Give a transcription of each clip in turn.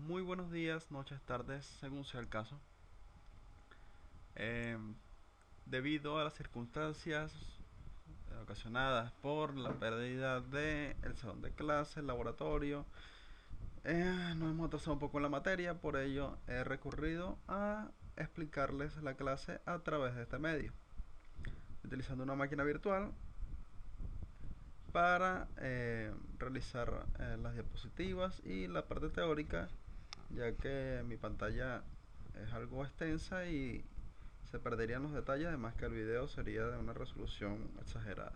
Muy buenos días, noches, tardes, según sea el caso. Em, Debido a las circunstancias ocasionadas por la pérdida del salón de clase, el laboratorio, nos hemos atrasado un poco en la materia, por ello he recurrido a explicarles la clase a través de este medio, utilizando una máquina virtual para realizar las diapositivas y la parte teórica, ya que mi pantalla es algo extensa y se perderían los detalles, además que el video sería de una resolución exagerada.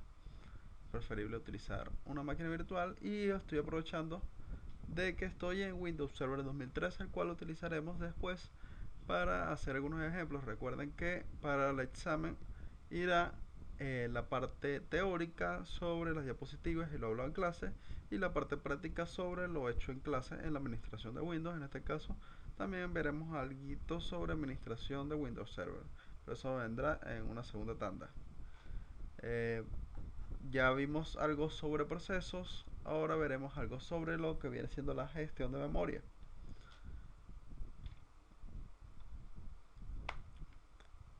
Preferible utilizar una máquina virtual y estoy aprovechando de que estoy en Windows Server 2013, el cual utilizaremos después para hacer algunos ejemplos. Recuerden que para el examen irá la parte teórica sobre las diapositivas y lo hablo en clase, y la parte práctica sobre lo hecho en clase en la administración de Windows. En este caso también veremos algo sobre administración de Windows Server, pero eso vendrá en una segunda tanda. Eh, ya vimos algo sobre procesos, ahora veremos algo sobre lo que viene siendo la gestión de memoria.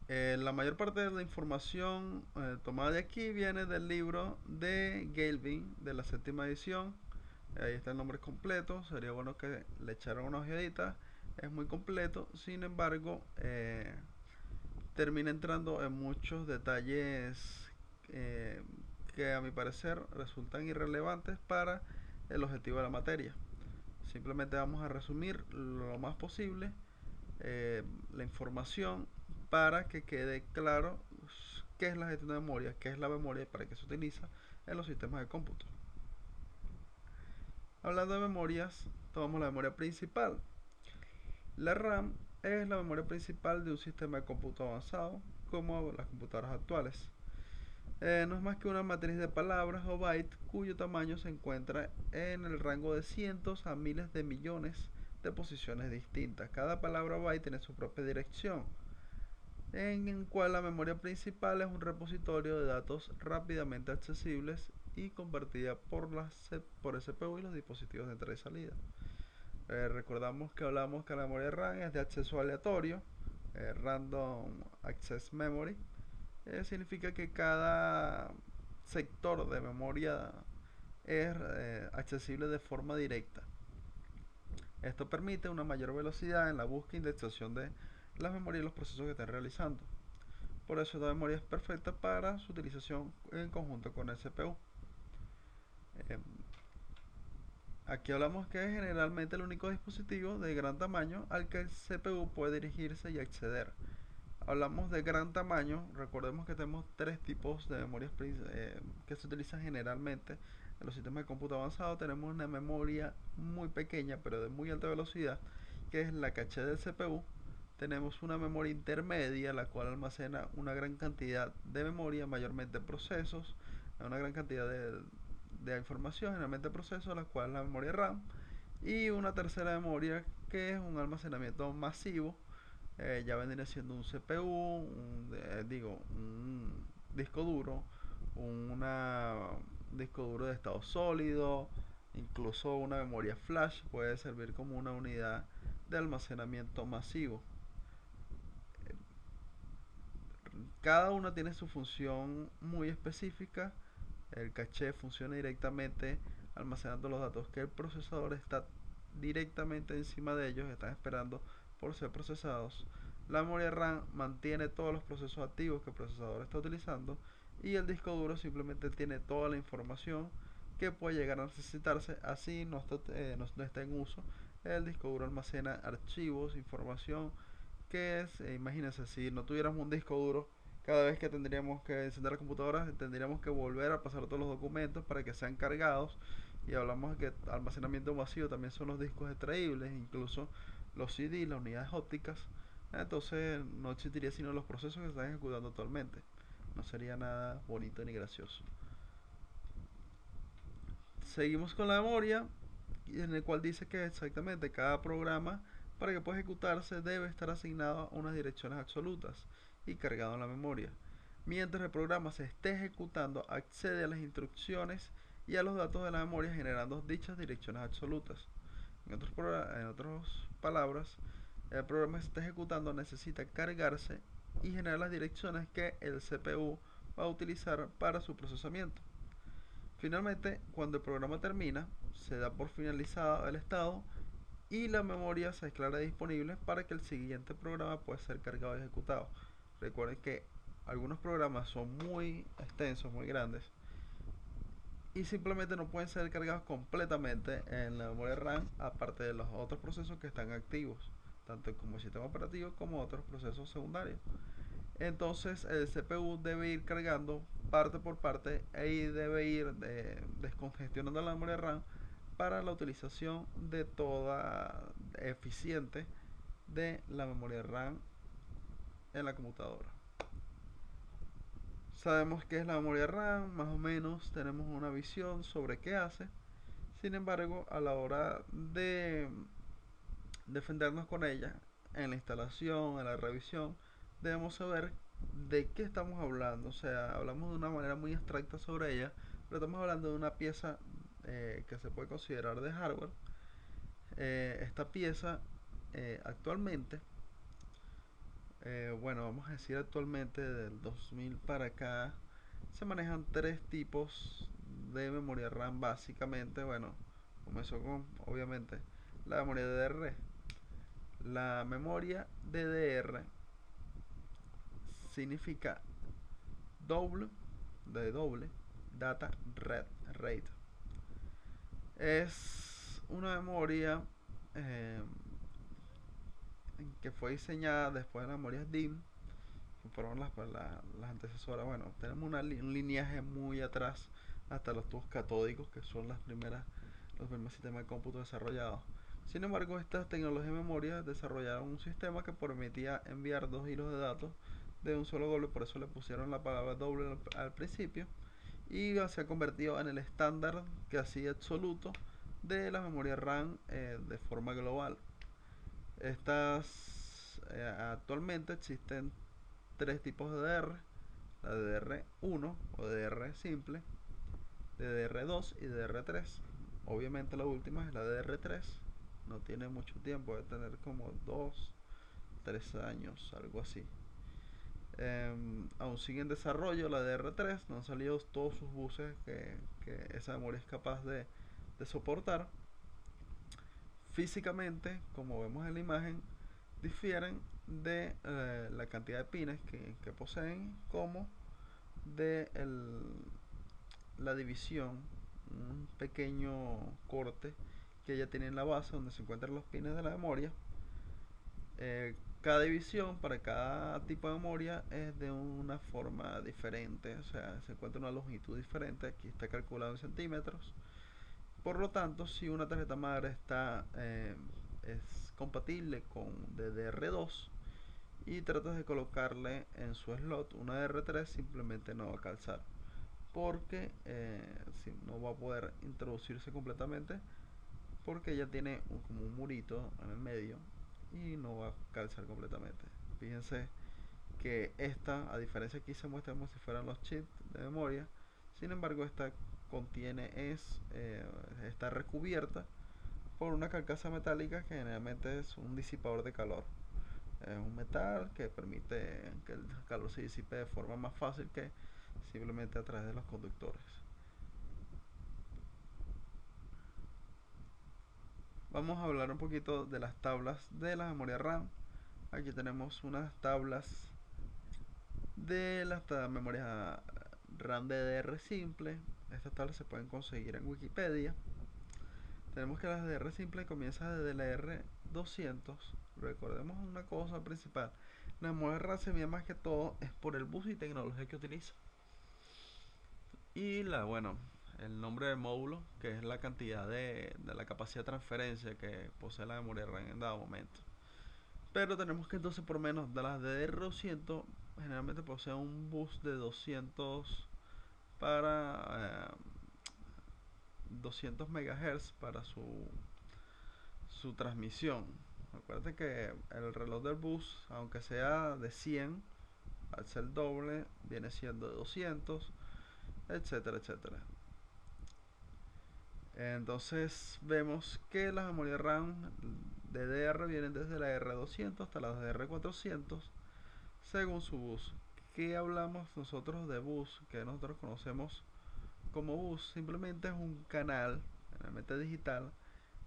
La mayor parte de la información tomada de aquí viene del libro de Galvin de la séptima edición. Ahí está el nombre completo, sería bueno que le echaran una ojeadita. Es muy completo, sin embargo, termina entrando en muchos detalles eh, que a mi parecer resultan irrelevantes para el objetivo de la materia. Simplemente vamos a resumir lo más posible eh, la información para que quede claro qué es la gestión de memoria, qué es la memoria y para qué se utiliza en los sistemas de cómputo. Hablando de memorias, tomamos la memoria principal. La RAM es la memoria principal de un sistema de cómputo avanzado, como las computadoras actuales. No es más que una matriz de palabras o bytes cuyo tamaño se encuentra en el rango de cientos a miles de millones de posiciones distintas. Cada palabra o byte tiene su propia dirección, en el cual la memoria principal es un repositorio de datos rápidamente accesibles y compartida por el CPU y los dispositivos de entrada y salida. Recordamos que hablamos que la memoria RAM es de acceso aleatorio, Random Access Memory. Significa que cada sector de memoria es accesible de forma directa. Esto permite una mayor velocidad en la búsqueda e indexación de las memorias y los procesos que estén realizando. Por eso esta memoria es perfecta para su utilización en conjunto con el CPU. Eh, Aquí hablamos que es generalmente el único dispositivo de gran tamaño al que el CPU puede dirigirse y acceder. Hablamos de gran tamaño, recordemos que tenemos tres tipos de memorias que se utilizan generalmente en los sistemas de cómputo avanzado. Tenemos una memoria muy pequeña pero de muy alta velocidad, que es la caché del CPU. Tenemos una memoria intermedia, la cual almacena una gran cantidad de memoria, mayormente procesos, una gran cantidad de información, generalmente procesos, la cual es la memoria RAM. Y una tercera memoria que es un almacenamiento masivo, ya vendría siendo un CPU, un disco duro, una disco duro de estado sólido, incluso una memoria flash puede servir como una unidad de almacenamiento masivo. Cada una tiene su función muy específica. El caché funciona directamente almacenando los datos que el procesador está directamente encima de ellos, están esperando por ser procesados. La memoria RAM mantiene todos los procesos activos que el procesador está utilizando, y el disco duro simplemente tiene toda la información que puede llegar a necesitarse, así no está en uso. El disco duro almacena archivos, información que es, imagínense, si no tuviéramos un disco duro, cada vez que tendríamos que encender la computadora, tendríamos que volver a pasar todos los documentos para que sean cargados. Y hablamos de que almacenamiento masivo también son los discos extraíbles, incluso los CD, las unidades ópticas. Entonces no existiría sino los procesos que se están ejecutando actualmente. No sería nada bonito ni gracioso. Seguimos con la memoria, en el cual dice que exactamente cada programa, para que pueda ejecutarse, debe estar asignado a unas direcciones absolutas y cargado en la memoria. Mientras el programa se esté ejecutando, accede a las instrucciones y a los datos de la memoria generando dichas direcciones absolutas. En otras palabras, el programa que se está ejecutando necesita cargarse y generar las direcciones que el CPU va a utilizar para su procesamiento. Finalmente, cuando el programa termina, se da por finalizado el estado y la memoria se declara disponible para que el siguiente programa pueda ser cargado y ejecutado. Recuerden que algunos programas son muy extensos, muy grandes, y simplemente no pueden ser cargados completamente en la memoria RAM, aparte de los otros procesos que están activos, tanto como el sistema operativo como otros procesos secundarios. Entonces el CPU debe ir cargando parte por parte y debe ir descongestionando la memoria RAM para la utilización de toda eficiente de la memoria RAM en la computadora. Sabemos qué es la memoria RAM, más o menos tenemos una visión sobre qué hace. Sin embargo, a la hora de defendernos con ella, en la instalación, en la revisión, debemos saber de qué estamos hablando. O sea, hablamos de una manera muy abstracta sobre ella, pero estamos hablando de una pieza que se puede considerar de hardware. Esta pieza actualmente, bueno, vamos a decir actualmente del 2000 para acá, se manejan tres tipos de memoria RAM básicamente. Bueno, comenzó con, obviamente, la memoria DDR. La memoria DDR significa doble, de doble, data rate. Es una memoria eh, que fue diseñada después de las memorias DIMM, que fueron las antecesoras. Bueno, tenemos un lineaje muy atrás hasta los tubos catódicos, que son los primeros sistemas de cómputo desarrollados. Sin embargo, estas tecnologías de memoria desarrollaron un sistema que permitía enviar dos hilos de datos de un solo doble, por eso le pusieron la palabra doble al principio, y se ha convertido en el estándar casi absoluto de la memoria RAM de forma global. Actualmente existen tres tipos de DDR: la DDR1 o DDR simple, DDR2 y DDR3. Obviamente la última es la DDR3, no tiene mucho tiempo, debe tener como 2, 3 años, algo así. Aún sigue en desarrollo la DR3, no han salido todos sus buses que esa memoria es capaz de soportar. Físicamente, como vemos en la imagen, difieren de la cantidad de pines que poseen, como de la división, un pequeño corte que ya tiene en la base donde se encuentran los pines de la memoria. Cada división para cada tipo de memoria es de una forma diferente, o sea, se encuentra una longitud diferente. Aquí está calculado en centímetros. Por lo tanto, si una tarjeta madre es compatible con DDR2 y tratas de colocarle en su slot una DDR3, simplemente no va a calzar, porque no va a poder introducirse completamente, porque ya tiene como un murito en el medio y no va a calzar completamente. Fíjense que esta, a diferencia, aquí se muestra como si fueran los chips de memoria. Sin embargo, esta está recubierta por una carcasa metálica que generalmente es un disipador de calor. Es un metal que permite que el calor se disipe de forma más fácil que simplemente a través de los conductores. Vamos a hablar un poquito de las tablas de la memoria RAM. Aquí tenemos unas tablas de las memorias RAM DDR simple. Estas tablas se pueden conseguir en Wikipedia. Tenemos que las DDR simple comienzan desde la R200. Recordemos una cosa principal: la memoria RAM se mide más que todo es por el bus y tecnología que utiliza, y bueno, el nombre del módulo, que es la cantidad de la capacidad de transferencia que posee la memoria RAM en dado momento. Pero tenemos que entonces, por menos de las DDR200, generalmente poseen un bus de 200 para 200 MHz para su transmisión. Acuérdate que el reloj del bus, aunque sea de 100, al ser doble viene siendo de 200, etcétera, etcétera. Entonces vemos que las memorias RAM DDR vienen desde la R200 hasta la DDR400 según su bus. ¿Qué hablamos nosotros de bus? Que nosotros conocemos como bus simplemente es un canal, generalmente digital,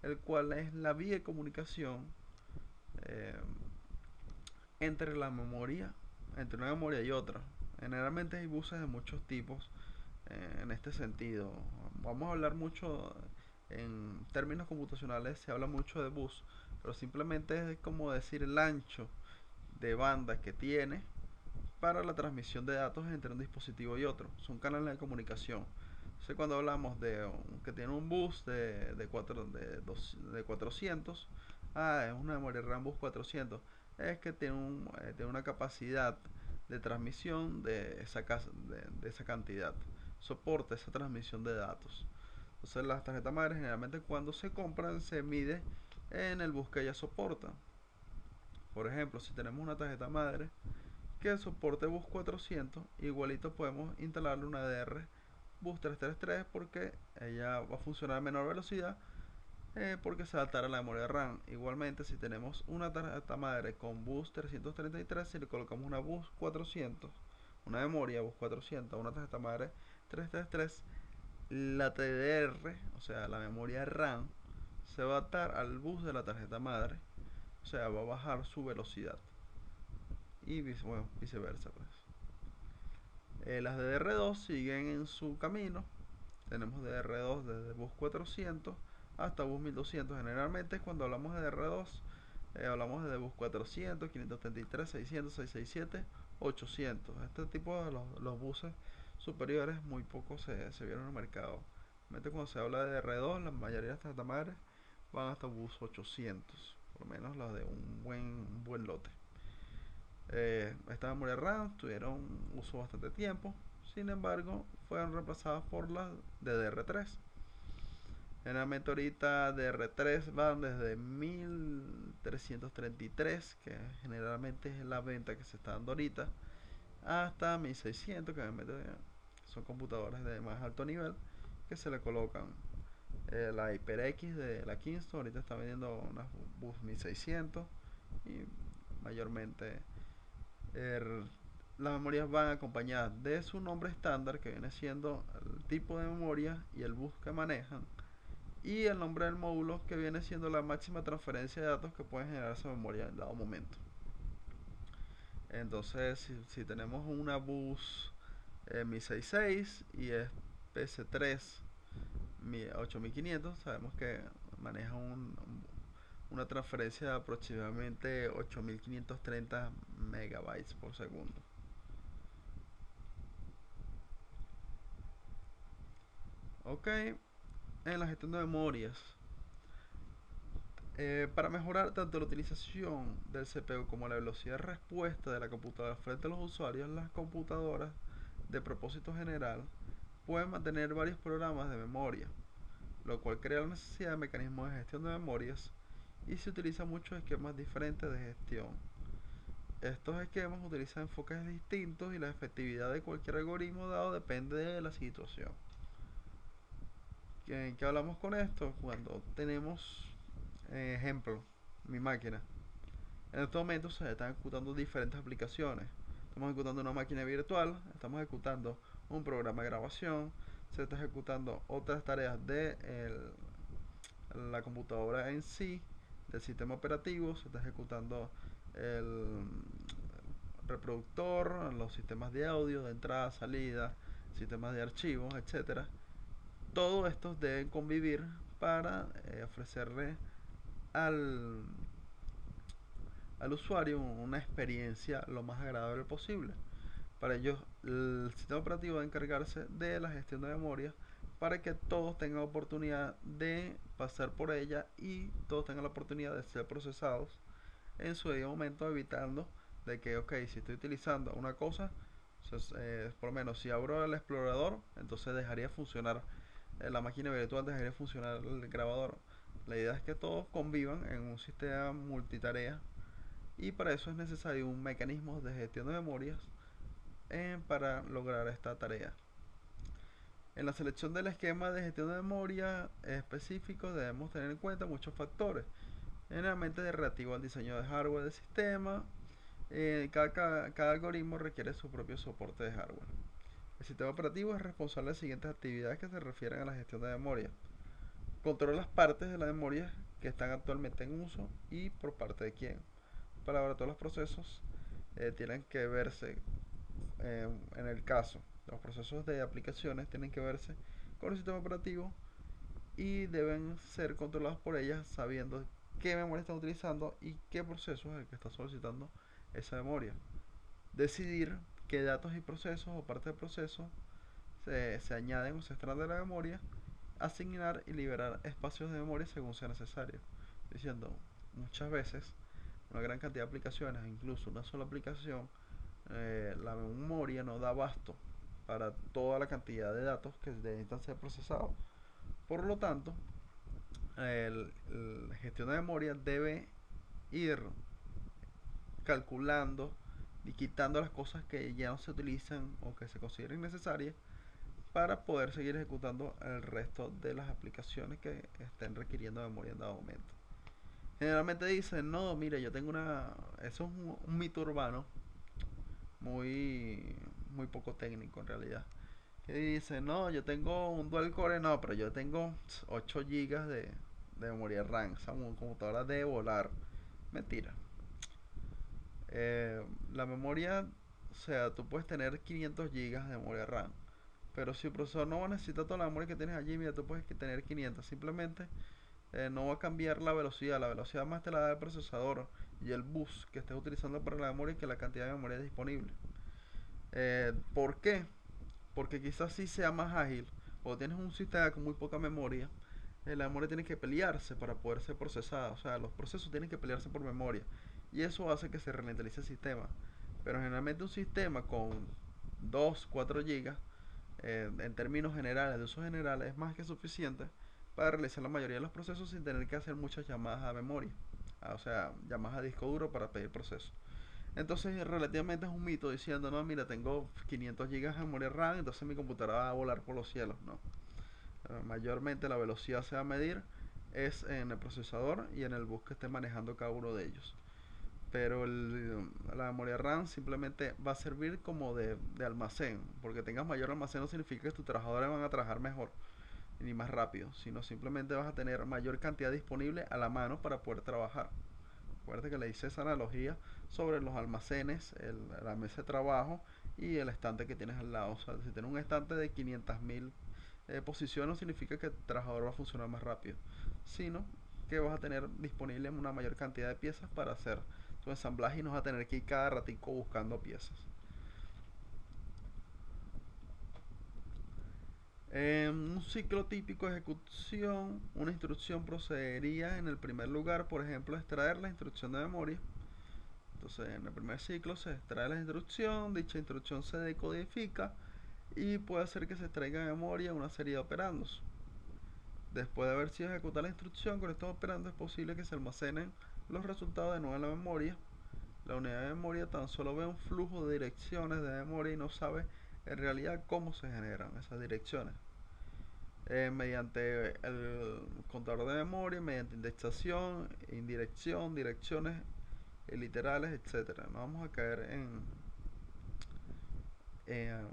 el cual es la vía de comunicación eh, entre la memoria, entre una memoria y otra. Generalmente hay buses de muchos tipos en este sentido. Vamos a hablar mucho en términos computacionales, se habla mucho de bus, pero simplemente es como decir el ancho de banda que tiene para la transmisión de datos entre un dispositivo y otro. Son canales de comunicación. Entonces, cuando hablamos que tiene un bus de 400, es una memoria RAM bus 400, es que tiene una capacidad de transmisión de esa cantidad. Soporta esa transmisión de datos. Entonces, las tarjetas madres generalmente cuando se compran se mide en el bus que ella soporta. Por ejemplo, si tenemos una tarjeta madre que soporte bus 400, igualito podemos instalarle una DR bus 333 porque ella va a funcionar a menor velocidad porque se adaptará a la memoria RAM. Igualmente, si tenemos una tarjeta madre con bus 333, si le colocamos una bus 400, una memoria bus 400 a una tarjeta madre 333, la TDR, o sea, la memoria RAM, se va a adaptar al bus de la tarjeta madre, o sea, va a bajar su velocidad y bueno, viceversa, pues. Las DDR2 siguen en su camino. Tenemos DDR2 desde bus 400 hasta bus 1200. Generalmente cuando hablamos de DDR2 hablamos de bus 400, 533, 600, 667, 800. Este tipo de los buses superiores muy poco se vieron en el mercado. Realmente cuando se habla de DDR2, la mayoría de estas madres van hasta bus 800, por lo menos las de un buen lote. Estas memorias RAM tuvieron uso bastante tiempo, sin embargo fueron reemplazadas por las de DDR3. Generalmente ahorita DDR3 van desde 1333, que generalmente es la venta que se está dando ahorita, hasta 1600, que son computadoras de más alto nivel que se le colocan. La HyperX de la Kingston ahorita está vendiendo unas bus 1600 y mayormente Er, las memorias van acompañadas de su nombre estándar, que viene siendo el tipo de memoria y el bus que manejan, y el nombre del módulo, que viene siendo la máxima transferencia de datos que puede generar esa memoria en dado momento. Entonces, si tenemos una bus 1066 y es PC3 8500, sabemos que maneja una transferencia de aproximadamente 8530 megabytes por segundo. Ok, en la gestión de memorias. Para mejorar tanto la utilización del CPU como la velocidad de respuesta de la computadora frente a los usuarios, las computadoras de propósito general pueden mantener varios programas de memoria, lo cual crea la necesidad de mecanismos de gestión de memorias y se utilizan muchos esquemas diferentes de gestión. Estos esquemas utilizan enfoques distintos y la efectividad de cualquier algoritmo dado depende de la situación. ¿Qué hablamos con esto? Cuando tenemos, ejemplo, mi máquina. En estos momentos se están ejecutando diferentes aplicaciones. Estamos ejecutando una máquina virtual, estamos ejecutando un programa de grabación, se está ejecutando otras tareas de la computadora en sí, del sistema operativo, se está ejecutando el reproductor, los sistemas de audio, de entrada, salida, sistemas de archivos, etcétera. Todos estos deben convivir para ofrecerle al, al usuario una experiencia lo más agradable posible. Para ello, el sistema operativo debe encargarse de la gestión de memoria para que todos tengan oportunidad de pasar por ella y todos tengan la oportunidad de ser procesados en su debido momento, evitando de que, ok, si estoy utilizando una cosa, entonces, por lo menos si abro el explorador, entonces dejaría funcionar la máquina virtual, dejaría funcionar el grabador. La idea es que todos convivan en un sistema multitarea y para eso es necesario un mecanismo de gestión de memorias para lograr esta tarea. En la selección del esquema de gestión de memoria específico debemos tener en cuenta muchos factores, generalmente relativo al diseño de hardware del sistema. Cada algoritmo requiere su propio soporte de hardware. El sistema operativo es responsable de las siguientes actividades que se refieren a la gestión de memoria. Controla las partes de la memoria que están actualmente en uso y por parte de quién. Para ahora todos los procesos tienen que verse, en el caso, los procesos de aplicaciones tienen que verse con el sistema operativo y deben ser controlados por ellas sabiendo qué memoria están utilizando y qué proceso es el que está solicitando esa memoria. Decidir qué datos y procesos o parte del proceso se añaden o se extraen de la memoria, asignar y liberar espacios de memoria según sea necesario. Diciendo, muchas veces una gran cantidad de aplicaciones, incluso una sola aplicación, la memoria no da abasto para toda la cantidad de datos que necesitan ser procesados. Por lo tanto, la gestión de memoria debe ir calculando y quitando las cosas que ya no se utilizan o que se consideren necesarias para poder seguir ejecutando el resto de las aplicaciones que estén requiriendo memoria en dado momento. Generalmente dicen, no, mira, yo tengo una... Eso es un mito urbano muy poco técnico en realidad. Que dice, no, yo tengo un dual core, no, pero yo tengo 8 gigas de memoria RAM. O sea, una computadora debe volar. Mentira. La memoria, o sea, tú puedes tener 500 gigas de memoria RAM. Pero si el procesador no necesita toda la memoria que tienes allí, mira, tú puedes tener 500. Simplemente no va a cambiar la velocidad. La velocidad más te la da el procesador y el bus que estés utilizando para la memoria que la cantidad de memoria disponible. ¿Por qué? Porque quizás sí sea más ágil o tienes un sistema con muy poca memoria. La memoria tiene que pelearse para poder ser procesada. O sea, los procesos tienen que pelearse por memoria. Y eso hace que se ralentice el sistema. Pero generalmente un sistema con 2 4 gigas en términos generales, de uso general, es más que suficiente para realizar la mayoría de los procesos sin tener que hacer muchas llamadas a memoria. O sea, llamadas a disco duro para pedir procesos. Entonces, relativamente es un mito diciendo, no, mira, tengo 500 gigas de memoria RAM, entonces mi computadora va a volar por los cielos. No. Mayormente la velocidad se va a medir es en el procesador y en el bus que esté manejando cada uno de ellos. Pero la memoria RAM simplemente va a servir como de almacén. Porque tengas mayor almacén no significa que tus trabajadores van a trabajar mejor ni más rápido, sino simplemente vas a tener mayor cantidad disponible a la mano para poder trabajar. Acuérdate que le hice esa analogía sobre los almacenes, la mesa de trabajo y el estante que tienes al lado. O sea, si tienes un estante de 500.000 posiciones, no significa que el trabajador va a funcionar más rápido, sino que vas a tener disponible una mayor cantidad de piezas para hacer tu ensamblaje y no vas a tener que ir cada ratico buscando piezas. En un ciclo típico de ejecución, una instrucción procedería en el primer lugar, por ejemplo, a extraer la instrucción de memoria. Entonces, en el primer ciclo se extrae la instrucción, dicha instrucción se decodifica y puede hacer que se extraiga de memoria una serie de operandos. Después de haber sido ejecutada la instrucción con estos operandos, es posible que se almacenen los resultados de nuevo en la memoria. La unidad de memoria tan solo ve un flujo de direcciones de memoria y no sabe en realidad cómo se generan esas direcciones. Mediante el contador de memoria, mediante indexación, indirección, direcciones literales, etcétera. No vamos a caer en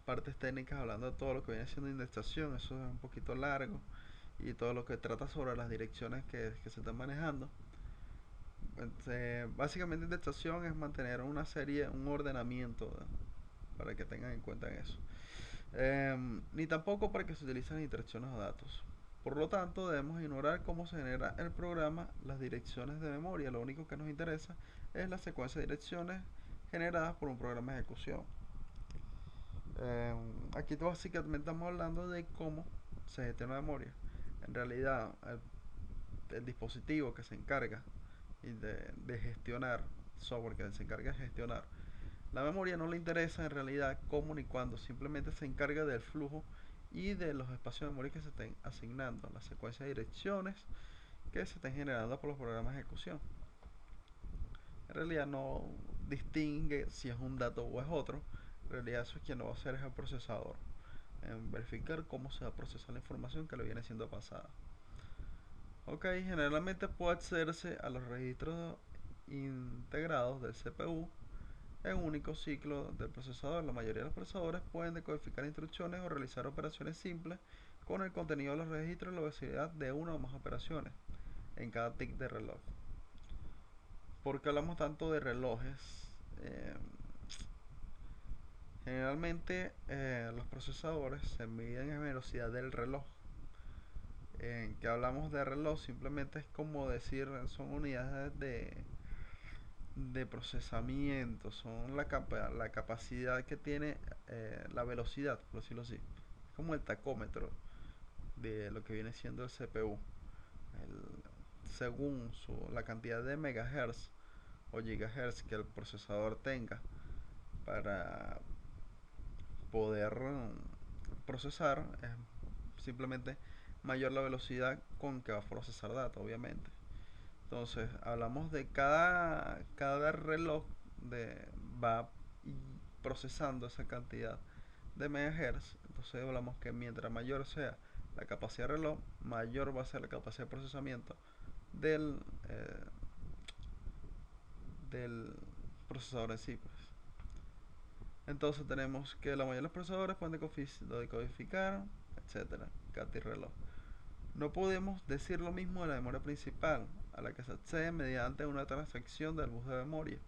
partes técnicas hablando de todo lo que viene siendo indexación, eso es un poquito largo, y todo lo que trata sobre las direcciones que se están manejando. Básicamente indexación es mantener una serie, un ordenamiento, para que tengan en cuenta eso. Ni tampoco para que se utilicen instrucciones o datos. Por lo tanto, debemos ignorar cómo se genera el programa, las direcciones de memoria. Lo único que nos interesa es la secuencia de direcciones generadas por un programa de ejecución. Aquí básicamente estamos hablando de cómo se gestiona la memoria. En realidad, el dispositivo que se encarga de gestionar, software que se encarga de gestionar la memoria, no le interesa en realidad cómo ni cuándo, simplemente se encarga del flujo y de los espacios de memoria que se estén asignando, la secuencia de direcciones que se estén generando por los programas de ejecución. En realidad no distingue si es un dato o es otro, en realidad eso es quien lo va a hacer es el procesador. en verificar cómo se va a procesar la información que le viene siendo pasada. Ok, generalmente puede accederse a los registros integrados del CPU en un único ciclo del procesador. La mayoría de los procesadores pueden decodificar instrucciones o realizar operaciones simples con el contenido de los registros y la velocidad de una o más operaciones en cada tic de reloj. ¿Por qué hablamos tanto de relojes? Generalmente los procesadores se miden en velocidad del reloj. En que hablamos de reloj simplemente es como decir, son unidades de procesamiento, son la capacidad que tiene la velocidad, por decirlo así. Es como el tacómetro de lo que viene siendo el CPU. Según la cantidad de megahertz o gigahertz que el procesador tenga para poder procesar, es simplemente mayor la velocidad con que va a procesar datos, obviamente. Entonces, hablamos de cada reloj va procesando esa cantidad de megahertz. Entonces, hablamos que mientras mayor sea la capacidad del reloj, mayor va a ser la capacidad de procesamiento del, eh, del procesador en sí, pues. Entonces tenemos que la mayoría de los procesadores pueden decodificar, etcétera, cada reloj. No podemos decir lo mismo de la memoria principal, a la que se accede mediante una transacción del bus de memoria.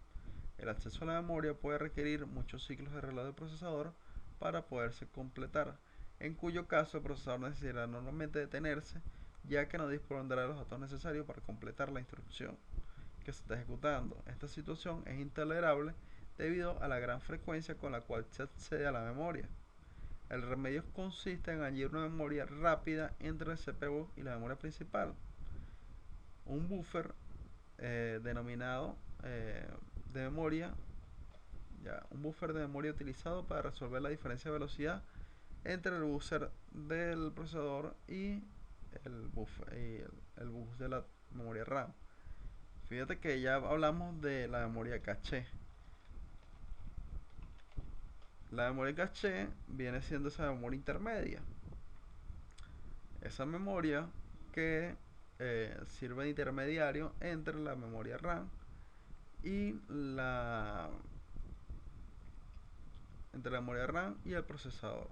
El acceso a la memoria puede requerir muchos ciclos de reloj del procesador para poderse completar, en cuyo caso el procesador necesitará normalmente detenerse, ya que no dispondrá de los datos necesarios para completar la instrucción que se está ejecutando. Esta situación es intolerable debido a la gran frecuencia con la cual se accede a la memoria. El remedio consiste en añadir una memoria rápida entre el CPU y la memoria principal. Un buffer denominado de memoria, un buffer de memoria utilizado para resolver la diferencia de velocidad entre el buffer del procesador y el bus de la memoria RAM. Fíjate que ya hablamos de la memoria caché. La memoria caché viene siendo esa memoria intermedia. Esa memoria que sirve de intermediario entre la memoria RAM y entre la memoria RAM y el procesador.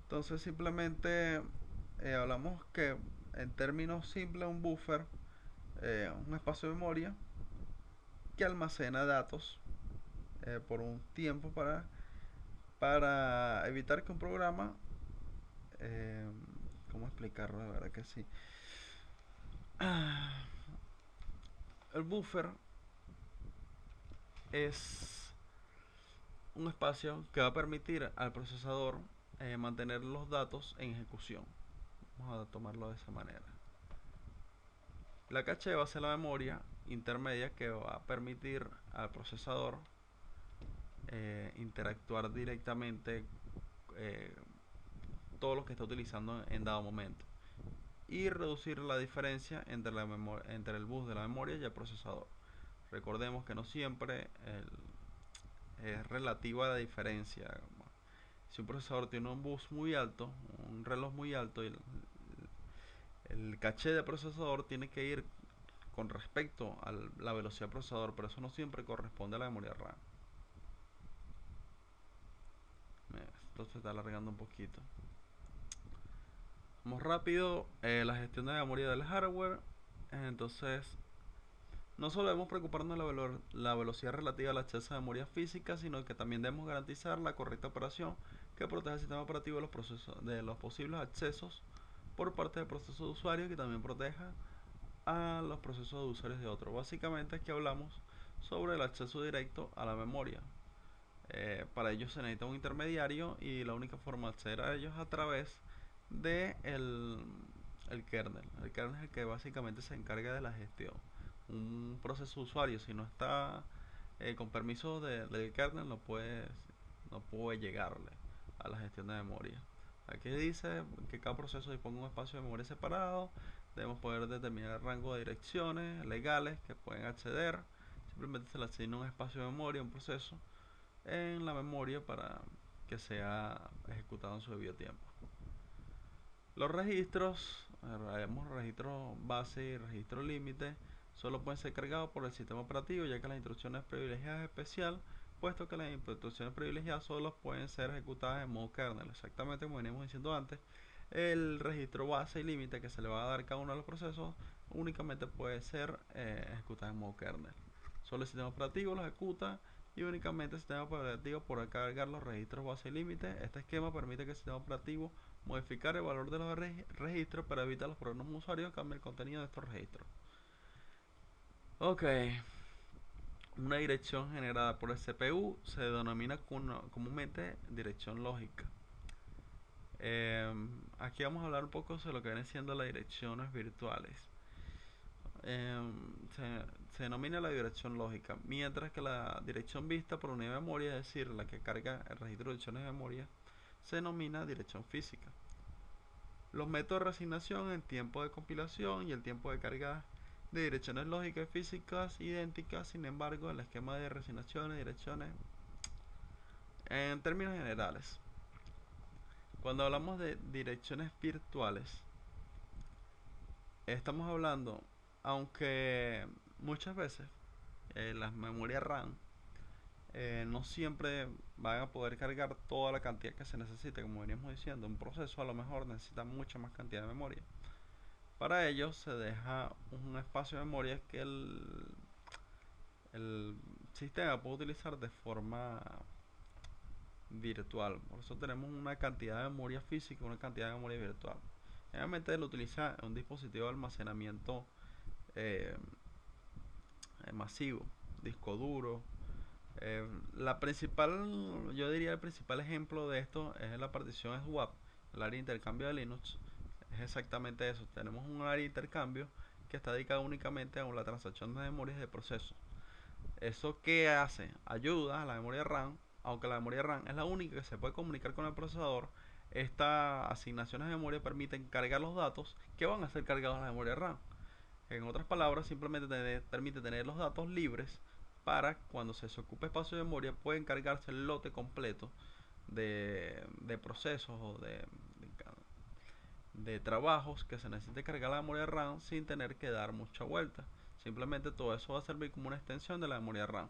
Entonces simplemente hablamos que en términos simples un buffer, un espacio de memoria que almacena datos por un tiempo para evitar que un programa, eh, ¿cómo explicarlo? La verdad que sí. El buffer es un espacio que va a permitir al procesador mantener los datos en ejecución. Vamos a tomarlo de esa manera. La caché va a ser la memoria intermedia que va a permitir al procesador interactuar directamente eh, todo lo que está utilizando en dado momento y reducir la diferencia entre el bus de la memoria y el procesador. Recordemos que no siempre es relativa la diferencia. Si un procesador tiene un bus muy alto, un reloj muy alto, y el caché del procesador tiene que ir con respecto a la velocidad del procesador, pero eso no siempre corresponde a la memoria RAM. Esto se está alargando un poquito. Vamos rápido. La gestión de la memoria del hardware. Entonces, no solo debemos preocuparnos de la velocidad relativa al acceso a memoria física, sino que también debemos garantizar la correcta operación que proteja el sistema operativo de los posibles accesos por parte del proceso de usuario, que también proteja a los procesos de usuarios de otros. Básicamente aquí hablamos sobre el acceso directo a la memoria. Para ello se necesita un intermediario y la única forma de acceder a ellos es a través de el kernel. El kernel es el que básicamente se encarga de la gestión. Un proceso de usuario, si no está con permiso del kernel, no puede llegarle a la gestión de memoria. Aquí dice que cada proceso dispone de un espacio de memoria separado. Debemos poder determinar el rango de direcciones legales que pueden acceder. Simplemente se le asigna un espacio de memoria a un proceso en la memoria para que sea ejecutado en su debido tiempo. Los registros, haremos registro base y registro límite, solo pueden ser cargados por el sistema operativo, ya que las instrucciones privilegiadas es especial, puesto que las instrucciones privilegiadas solo pueden ser ejecutadas en modo kernel. Exactamente como veníamos diciendo antes, el registro base y límite que se le va a dar a cada uno de los procesos únicamente puede ser ejecutado en modo kernel. Solo el sistema operativo lo ejecuta y únicamente el sistema operativo podrá cargar los registros base y límite. Este esquema permite que el sistema operativo modificar el valor de los registros para evitar los programas usuarios cambien el contenido de estos registros. Ok, una dirección generada por el CPU se denomina comúnmente dirección lógica. Aquí vamos a hablar un poco sobre lo que vienen siendo las direcciones virtuales. Se denomina la dirección lógica, mientras que la dirección vista por unidad de memoria, es decir, la que carga el registro de direcciones de memoria, se denomina dirección física. Los métodos de reasignación en tiempo de compilación y el tiempo de carga de direcciones lógicas y físicas idénticas, sin embargo, el esquema de reasignaciones y direcciones en términos generales. Cuando hablamos de direcciones virtuales, estamos hablando, aunque muchas veces las memorias RAM no siempre van a poder cargar toda la cantidad que se necesite. Como veníamos diciendo, un proceso a lo mejor necesita mucha más cantidad de memoria. Para ello se deja un espacio de memoria que el sistema puede utilizar de forma virtual. Por eso tenemos una cantidad de memoria física y una cantidad de memoria virtual. Generalmente lo utiliza en un dispositivo de almacenamiento eh, masivo, disco duro. La principal, yo diría el principal ejemplo de esto es la partición swap, el área de intercambio de Linux. Es exactamente eso. Tenemos un área de intercambio que está dedicada únicamente a la transacción de memorias de proceso. ¿Eso qué hace? Ayuda a la memoria RAM, aunque la memoria RAM es la única que se puede comunicar con el procesador. Estas asignaciones de memoria permiten cargar los datos que van a ser cargados a la memoria RAM. En otras palabras, simplemente permite tener los datos libres para cuando se ocupe espacio de memoria pueden cargarse el lote completo de procesos o de trabajos que se necesite cargar la memoria RAM sin tener que dar mucha vuelta. Simplemente todo eso va a servir como una extensión de la memoria RAM.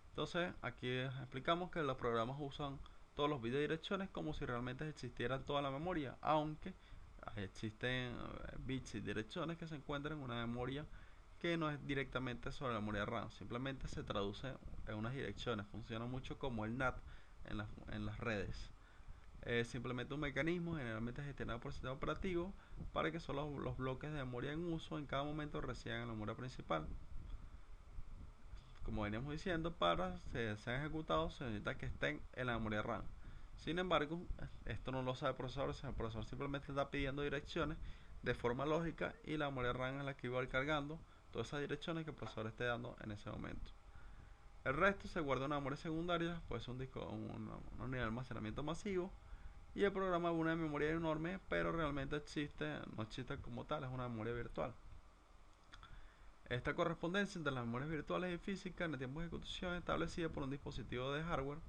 Entonces aquí explicamos que los programas usan todos los bits de direcciones como si realmente existiera toda la memoria, aunque existen bits y direcciones que se encuentran en una memoria que no es directamente sobre la memoria RAM, simplemente se traduce en unas direcciones. Funciona mucho como el NAT en las redes. Es simplemente un mecanismo generalmente gestionado por el sistema operativo para que solo los bloques de memoria en uso en cada momento residan en la memoria principal. Como veníamos diciendo, para que sean ejecutados se necesita que estén en la memoria RAM. Sin embargo, esto no lo sabe el procesador, el procesador simplemente está pidiendo direcciones de forma lógica y la memoria RAM es la que va a ir cargando todas esas direcciones que el procesador esté dando en ese momento. El resto se guarda en una memoria secundaria, puede ser un disco, una unidad de almacenamiento masivo, y el programa es una memoria enorme, pero realmente no existe como tal, es una memoria virtual. Esta correspondencia entre las memorias virtuales y físicas en el tiempo de ejecución es establecida por un dispositivo de hardware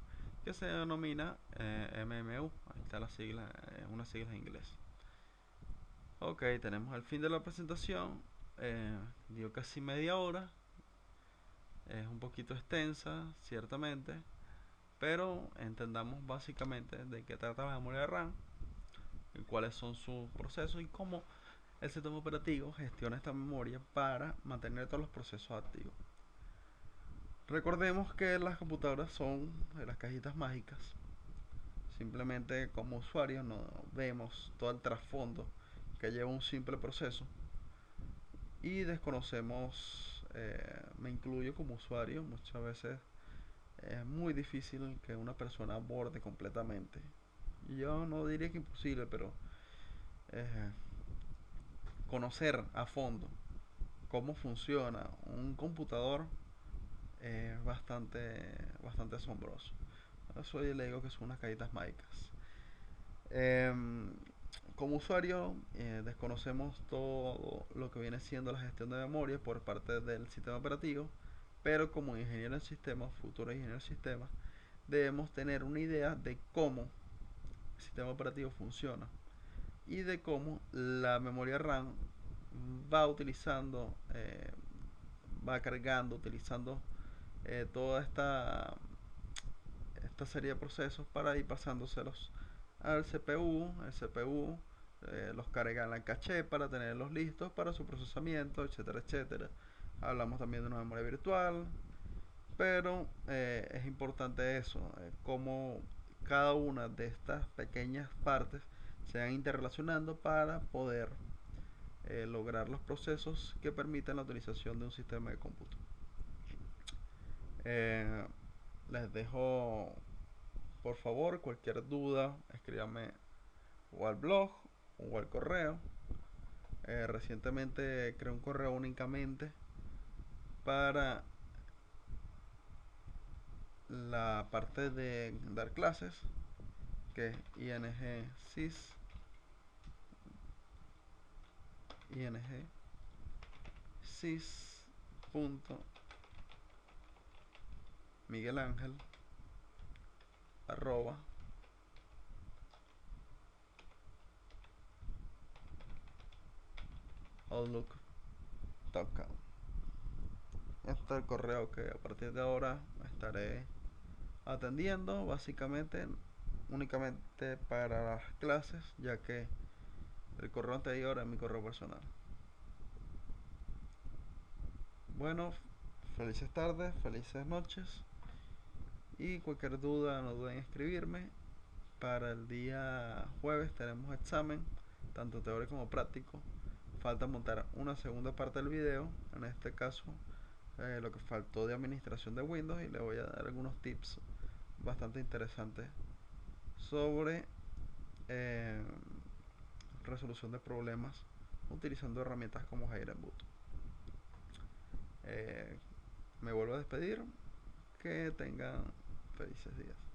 que se denomina MMU. Ahí está la sigla, unas siglas en inglés. Ok, tenemos el fin de la presentación. Dio casi media hora. Es un poquito extensa, ciertamente, pero entendamos básicamente de qué trata la memoria RAM, y cuáles son sus procesos y cómo el sistema operativo gestiona esta memoria para mantener todos los procesos activos. Recordemos que las computadoras son las cajitas mágicas. Simplemente como usuarios no vemos todo el trasfondo que lleva un simple proceso y desconocemos, me incluyo como usuario, muchas veces es muy difícil que una persona aborde completamente. Yo no diría que imposible, pero eh, conocer a fondo cómo funciona un computador es bastante asombroso. A eso yo le digo que son unas cajitas mágicas. Em, Como usuario, desconocemos todo lo que viene siendo la gestión de memoria por parte del sistema operativo, pero como ingeniero en sistemas, futuro ingeniero en sistemas, debemos tener una idea de cómo el sistema operativo funciona y de cómo la memoria RAM va utilizando, va cargando, utilizando toda esta serie de procesos para ir pasándoselos al CPU. El CPU los carga en la caché para tenerlos listos para su procesamiento, etcétera, etcétera. Hablamos también de una memoria virtual, pero es importante eso, cómo cada una de estas pequeñas partes se van interrelacionando para poder lograr los procesos que permiten la utilización de un sistema de cómputo. Eh, Les dejo, por favor, cualquier duda, escríbame o al blog o al correo. Recientemente creé un correo únicamente para la parte de dar clases, que es ing.miguelangel arroba outlook.com. Este es el correo que a partir de ahora estaré atendiendo, básicamente únicamente para las clases, ya que el correo anterior es mi correo personal. Bueno, felices tardes, felices noches, y cualquier duda no duden en escribirme. Para el día jueves tenemos examen, tanto teórico como práctico. Falta montar una segunda parte del video, en este caso lo que faltó de administración de Windows, y le voy a dar algunos tips bastante interesantes sobre eh, resolución de problemas utilizando herramientas como Heidenboot. Me vuelvo a despedir, que tengan felices días.